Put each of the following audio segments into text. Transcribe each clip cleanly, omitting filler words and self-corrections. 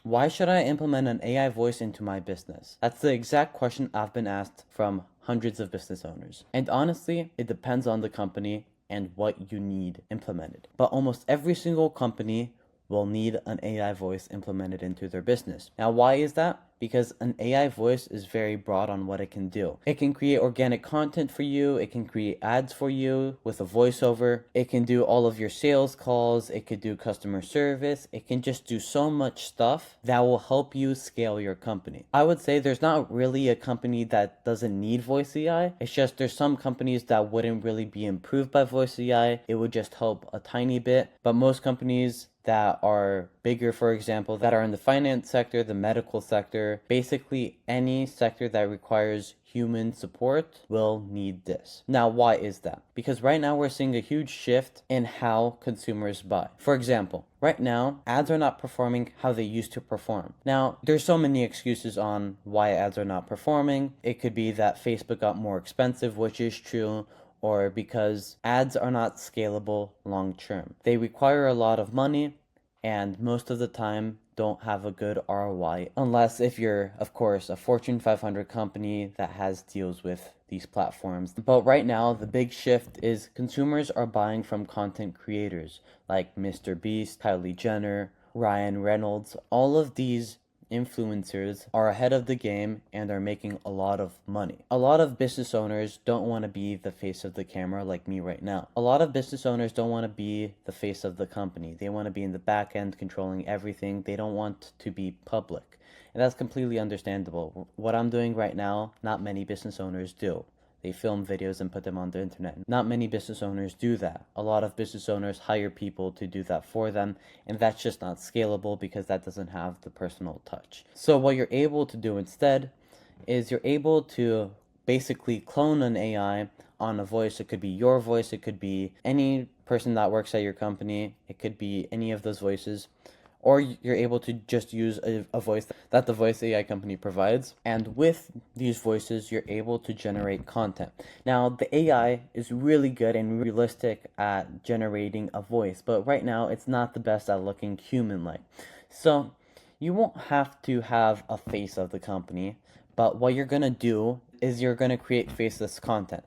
Why should I implement an AI voice into my business? That's the exact question I've been asked from hundreds of business owners. And honestly, it depends on the company and what you need implemented. But almost every single company will need an AI voice implemented into their business. Now, why is that? Because an AI voice is very broad on what it can do. It can create organic content for you, it can create ads for you with a voiceover, it can do all of your sales calls, it could do customer service, it can just do so much stuff that will help you scale your company. I would say there's not really a company that doesn't need voice AI, it's just there's some companies that wouldn't really be improved by voice AI, it would just help a tiny bit, but most companies that are bigger, for example, that are in the finance sector, the medical sector, basically any sector that requires human support will need this. Now, why is that? Because right now we're seeing a huge shift in how consumers buy. For example, right now, ads are not performing how they used to perform. Now, there's so many excuses on why ads are not performing. It could be that Facebook got more expensive, which is true, or because ads are not scalable long term. They require a lot of money and most of the time don't have a good ROI unless if you're, of course, a Fortune 500 company that has deals with these platforms. But right now, the big shift is consumers are buying from content creators like Mr. Beast, Kylie Jenner, Ryan Reynolds. All of these influencers are ahead of the game and are making a lot of money. A lot of business owners don't want to be the face of the camera like me right now. A lot of business owners don't want to be the face of the company. They want to be in the back end controlling everything. They don't want to be public. And that's completely understandable. What I'm doing right now, not many business owners do. They film videos and put them on the internet. Not many business owners do that. A lot of business owners hire people to do that for them, and that's just not scalable because that doesn't have the personal touch. So what you're able to do instead is you're able to basically clone an AI on a voice. It could be your voice, it could be any person that works at your company, it could be any of those voices. Or you're able to just use a voice that the voice AI company provides. And with these voices, you're able to generate content. Now, the AI is really good and realistic at generating a voice, but right now it's not the best at looking human-like. So you won't have to have a face of the company, but what you're going to do is you're going to create faceless content.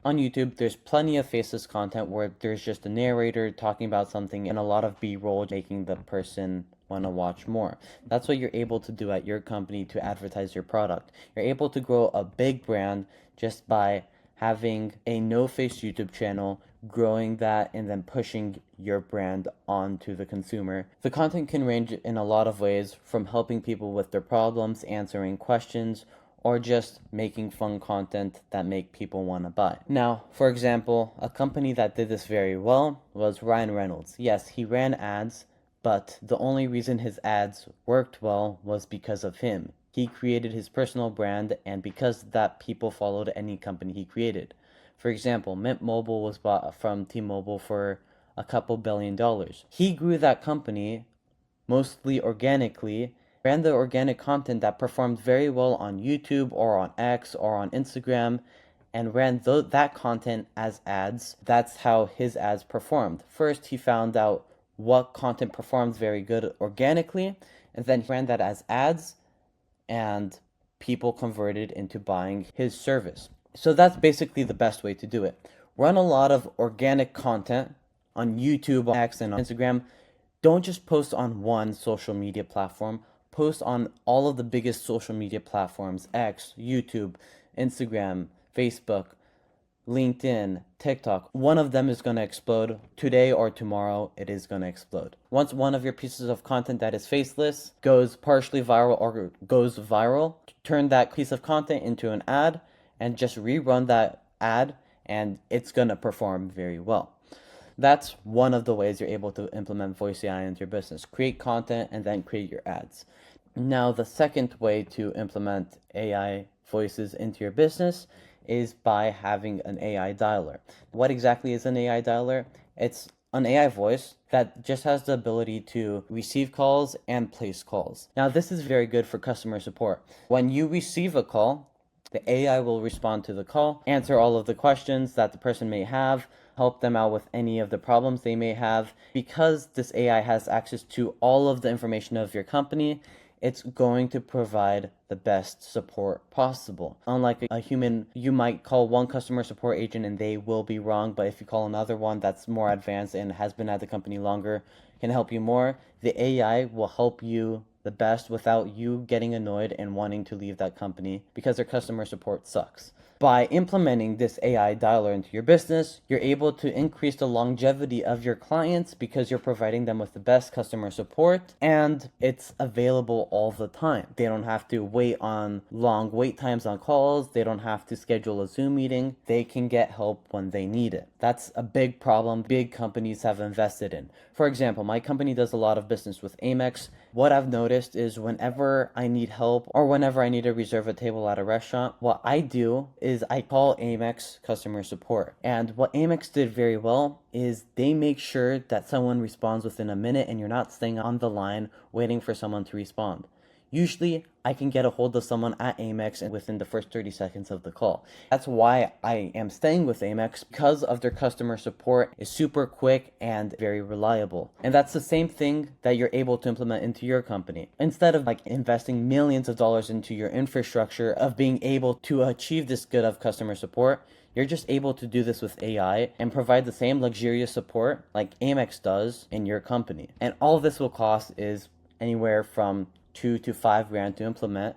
On YouTube, there's plenty of faceless content where there's just a narrator talking about something and a lot of B-roll making the person want to watch more. That's what you're able to do at your company to advertise your product. You're able to grow a big brand just by having a no-face YouTube channel, growing that, and then pushing your brand onto the consumer. The content can range in a lot of ways, from helping people with their problems, answering questions, or just making fun content that make people want to buy. Now, for example, a company that did this very well was Ryan Reynolds. Yes, he ran ads, but the only reason his ads worked well was because of him. He created his personal brand, and because of that, people followed any company he created. For example, Mint Mobile was bought from T-Mobile for a couple $1 billion. He grew that company mostly organically, ran the organic content that performed very well on YouTube or on X or on Instagram, and ran that content as ads. That's how his ads performed. First, he found out what content performed very good organically, and then he ran that as ads, and people converted into buying his service. So that's basically the best way to do it. Run a lot of organic content on YouTube, X, and on Instagram. Don't just post on one social media platform. Post on all of the biggest social media platforms: X, YouTube, Instagram, Facebook, LinkedIn, TikTok. One of them is going to explode. Today or tomorrow, it is going to explode. Once one of your pieces of content that is faceless goes partially viral or goes viral, turn that piece of content into an ad and just rerun that ad, and it's going to perform very well. That's one of the ways you're able to implement voice AI into your business. Create content and then create your ads. Now, the second way to implement AI voices into your business is by having an AI dialer. What exactly is an AI dialer? It's an AI voice that just has the ability to receive calls and place calls. Now, this is very good for customer support. When you receive a call, The AI will respond to the call, answer all of the questions that the person may have, help them out with any of the problems they may have. Because this AI has access to all of the information of your company, it's going to provide the best support possible. Unlike a human, you might call one customer support agent and they will be wrong, but if you call another one that's more advanced and has been at the company longer, can help you more, the AI will help you the best without you getting annoyed and wanting to leave that company because their customer support sucks. By implementing this AI dialer into your business, you're able to increase the longevity of your clients because you're providing them with the best customer support and it's available all the time. They don't have to wait on long wait times on calls. They don't have to schedule a Zoom meeting. They can get help when they need it. That's a big problem big companies have invested in. For example, my company does a lot of business with Amex. What I've noticed is whenever I need help or whenever I need to reserve a table at a restaurant, what I do is I call Amex customer support. And what Amex did very well is they make sure that someone responds within a minute and you're not staying on the line waiting for someone to respond. Usually, I can get a hold of someone at Amex within the first 30 seconds of the call. That's why I am staying with Amex, because of their customer support is super quick and very reliable. And that's the same thing that you're able to implement into your company. Instead of investing millions of dollars into your infrastructure of being able to achieve this good of customer support, you're just able to do this with AI and provide the same luxurious support like Amex does in your company. And all this will cost is anywhere from 2 to 5 grand to implement,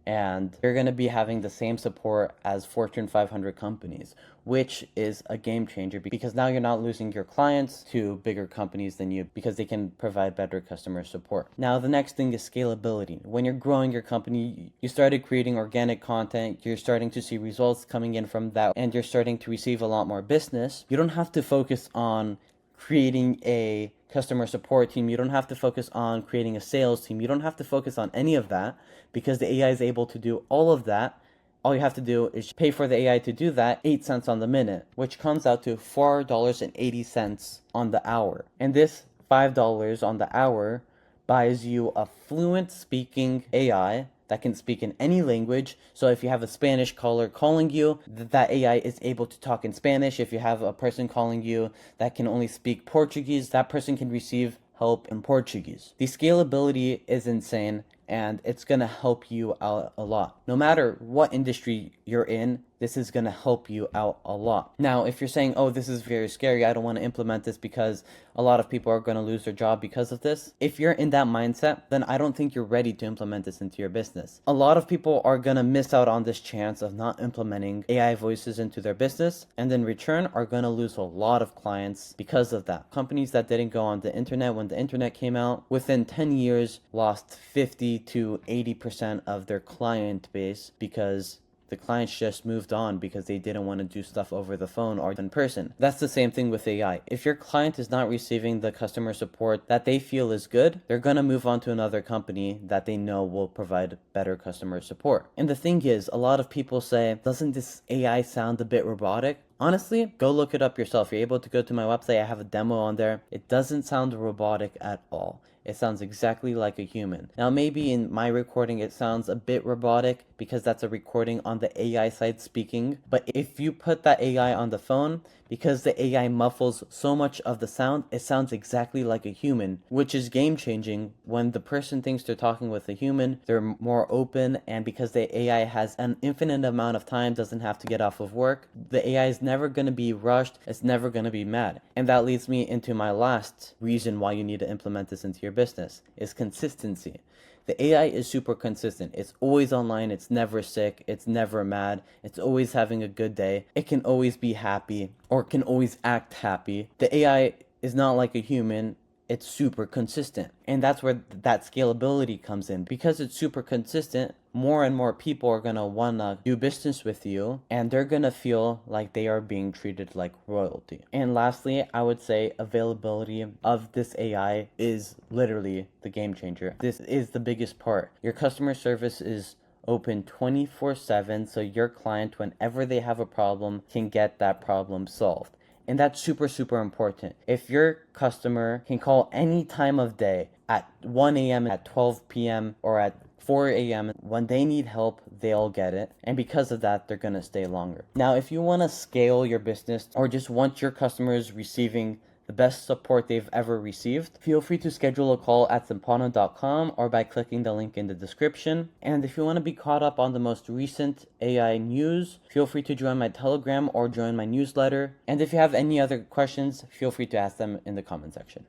and you're going to be having the same support as Fortune 500 companies, which is a game changer because now you're not losing your clients to bigger companies than you because they can provide better customer support. Now, the next thing is scalability. When you're growing your company, you started creating organic content, you're starting to see results coming in from that, and you're starting to receive a lot more business. You don't have to focus on creating a customer support team. You don't have to focus on creating a sales team. You don't have to focus on any of that because the AI is able to do all of that. All you have to do is pay for the AI to do that 8 cents on the minute, which comes out to $4.80 on the hour. And this $5 on the hour buys you a fluent speaking AI that can speak in any language. So if you have a Spanish caller calling you, that AI is able to talk in Spanish. If you have a person calling you that can only speak Portuguese, that person can receive help in Portuguese. The scalability is insane and it's going to help you out a lot. No matter what industry you're in, this is going to help you out a lot. Now, if you're saying, oh, this is very scary, I don't want to implement this because a lot of people are going to lose their job because of this. If you're in that mindset, then I don't think you're ready to implement this into your business. A lot of people are going to miss out on this chance of not implementing AI voices into their business, and in return are going to lose a lot of clients because of that. Companies that didn't go on the internet when the internet came out, within 10 years lost 50 to 80% of their client base because the clients just moved on because they didn't want to do stuff over the phone or in person. That's the same thing with AI. If your client is not receiving the customer support that they feel is good, they're going to move on to another company that they know will provide better customer support. And the thing is, a lot of people say, doesn't this AI sound a bit robotic? Honestly, go look it up yourself. You're able to go to my website. I have a demo on there. It doesn't sound robotic at all. It sounds exactly like a human. Now, maybe in my recording, it sounds a bit robotic because that's a recording on the AI side speaking. But if you put that AI on the phone, because the AI muffles so much of the sound, it sounds exactly like a human, which is game changing. When the person thinks they're talking with a human, they're more open, and because the AI has an infinite amount of time, doesn't have to get off of work, the AI is never going to be rushed, it's never going to be mad. And that leads me into my last reason why you need to implement this into your business, is consistency. The AI is super consistent. It's always online. It's never sick. It's never mad. It's always having a good day. It can always be happy or can always act happy. The AI is not like a human. It's super consistent. And that's where that scalability comes in. Because it's super consistent, more and more people are going to want to do business with you, and they're going to feel like they are being treated like royalty. And lastly, I would say availability of this AI is literally the game changer. This is the biggest part. Your customer service is open 24/7, so your client, whenever they have a problem, can get that problem solved. And that's super, super important. If your customer can call any time of day, at 1 a.m., at 12 p.m., or at 4 a.m. When they need help, they'll get it. And because of that, they're going to stay longer. Now, if you want to scale your business or just want your customers receiving the best support they've ever received, feel free to schedule a call at sympana.com or by clicking the link in the description. And if you want to be caught up on the most recent AI news, feel free to join my Telegram or join my newsletter. And if you have any other questions, feel free to ask them in the comment section.